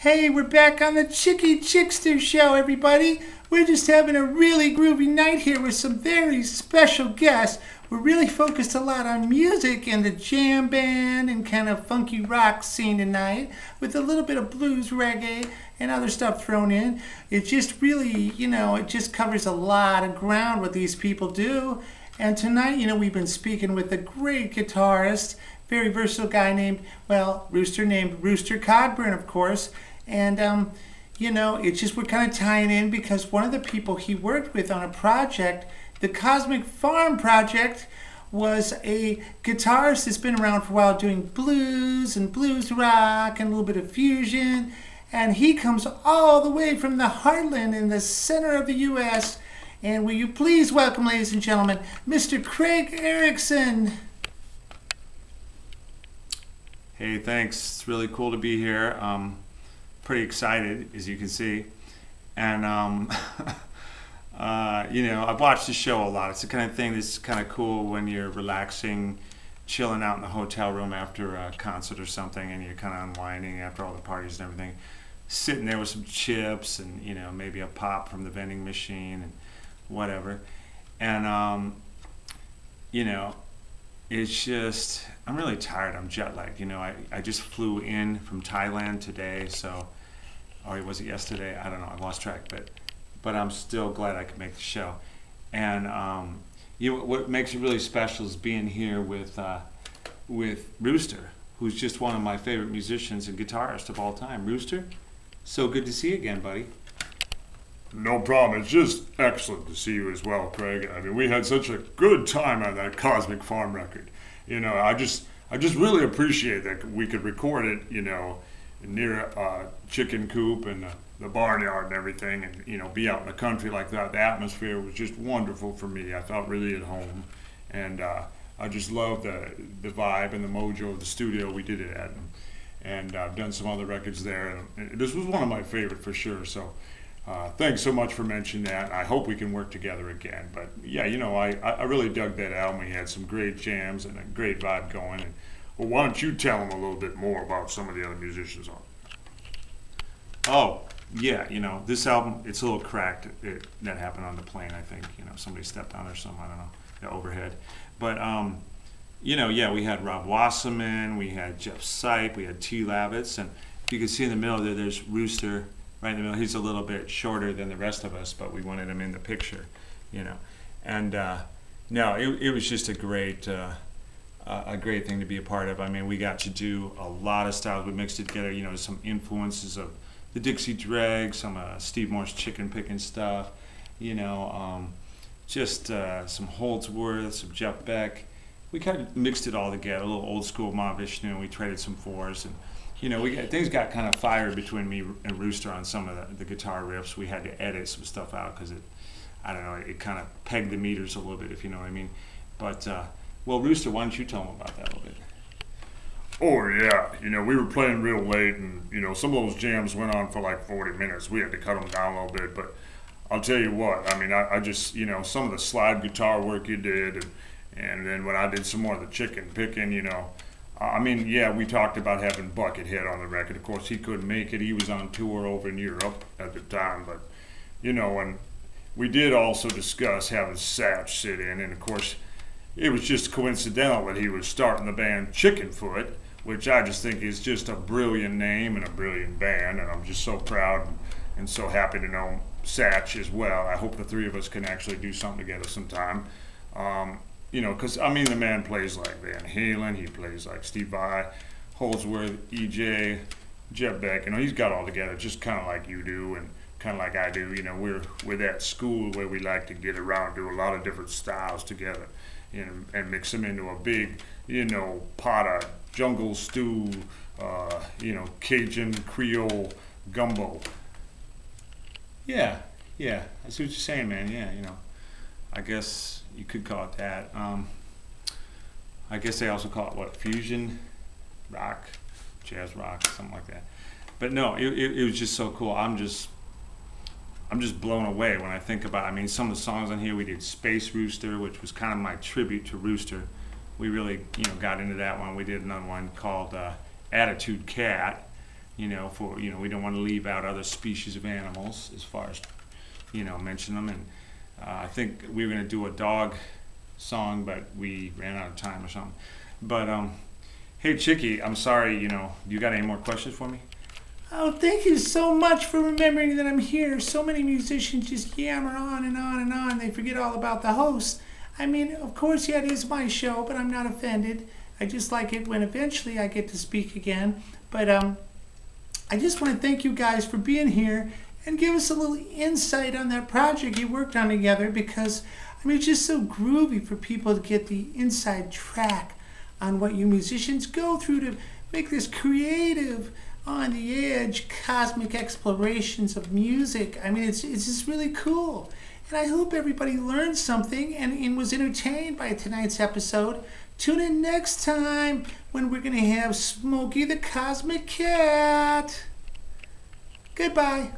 Hey, we're back on the Chickie Chickster show, everybody. We're just having a really groovy night here with some very special guests. We're really focused a lot on music and the jam band and kind of funky rock scene tonight with a little bit of blues, reggae, and other stuff thrown in. It just really, it just covers a lot of ground what these people do. And tonight, we've been speaking with a great guitarist, very versatile guy named Rooster Cogburn, of course. And, it's just we're kind of tying in because one of the people he worked with on a project, the Cosmic Farm Project, was a guitarist that's been around for a while doing blues and blues rock and a little bit of fusion. And he comes all the way from the heartland in the center of the U.S. And will you please welcome, ladies and gentlemen, Mr. Craig Erickson. Hey, thanks. It's really cool to be here. Pretty excited, as you can see. And, I've watched the show a lot. It's the kind of thing that's kind of cool when you're relaxing, chilling out in the hotel room after a concert or something, and you're kind of unwinding after all the parties and everything. Sitting there with some chips and, maybe a pop from the vending machine and whatever. And, it's just, I'm really tired. I'm jet lagged. I just flew in from Thailand today, or was it yesterday? I don't know. I lost track, but I'm still glad I could make the show. And what makes it really special is being here with Rooster, who's just one of my favorite musicians and guitarists of all time. Rooster, so good to see you again, buddy. No problem. It's just excellent to see you as well, Craig. I mean, we had such a good time on that Cosmic Farm record. I just really appreciate that we could record it, near a chicken coop and the barnyard and everything, and be out in the country like that. The atmosphere was just wonderful for me. I felt really at home, and I just love the vibe and the mojo of the studio we did it at, and I've done some other records there, and this was one of my favorite for sure. So. Thanks so much for mentioning that. I hope we can work together again. But yeah, I really dug that album. We had some great jams and a great vibe going. And well, why don't you tell them a little bit more about some of the other musicians on it? Oh, yeah, this album, it's a little cracked. That happened on the plane, I think. Somebody stepped on it or something, I don't know, the overhead. But, we had Rob Wasserman, we had Jeff Sipe, we had T. Lavitz, and you can see in the middle there, there's Rooster. Right in the middle. He's a little bit shorter than the rest of us, but we wanted him in the picture, And it was just a great thing to be a part of. I mean, we got to do a lot of styles. We mixed it together. Some influences of the Dixie Dregs, some Steve Morse chicken picking stuff. Just some Holdsworth, some Jeff Beck. We kind of mixed it all together. A little old school Mahavishnu. We traded some fours and. Things got kind of fired between me and Rooster on some of the guitar riffs. We had to edit some stuff out because it kind of pegged the meters a little bit, if you know what I mean. But, Rooster, why don't you tell them about that a little bit? Oh, yeah. We were playing real late, and, some of those jams went on for like 40 minutes. We had to cut them down a little bit, but I'll tell you what. I mean, I just, some of the slide guitar work you did, and then when I did some more of the chicken picking, we talked about having Buckethead on the record. Of course, he couldn't make it. He was on tour over in Europe at the time. But, and we did also discuss having Satch sit in. And, of course, it was just coincidental that he was starting the band Chickenfoot, which I just think is just a brilliant name and a brilliant band. And I'm just so proud and so happy to know Satch as well. I hope the three of us can actually do something together sometime. Because, the man plays like Van Halen, he plays like Steve Vai, Holdsworth, EJ, Jeff Beck, he's got all together, just kind of like you do and kind of like I do. We're that school where we like to get around, do a lot of different styles together, and mix them into a big, pot of jungle stew, Cajun Creole gumbo. Yeah, I see what you're saying, man, yeah, I guess you could call it that. I guess they also call it fusion rock, jazz rock, something like that. But no, it was just so cool. I'm just blown away when I think about. Some of the songs on here. We did Space Rooster, which was kind of my tribute to Rooster. We really got into that one. We did another one called Attitude Cat, we don't want to leave out other species of animals as far as, mention them. And I think we were going to do a dog song, but we ran out of time or something. But, hey, Chickie, I'm sorry, you got any more questions for me? Oh, thank you so much for remembering that I'm here. So many musicians just yammer on and on and on. They forget all about the host. I mean, of course, yeah, it is my show, but I'm not offended. I just like it when eventually I get to speak again. But I just want to thank you guys for being here and give us a little insight on that project you worked on together, because, I mean, it's just so groovy for people to get the inside track on what you musicians go through to make this creative, on the edge, cosmic explorations of music. I mean, it's just really cool. And I hope everybody learned something and was entertained by tonight's episode. Tune in next time when we're going to have Smokey the Cosmic Cat. Goodbye.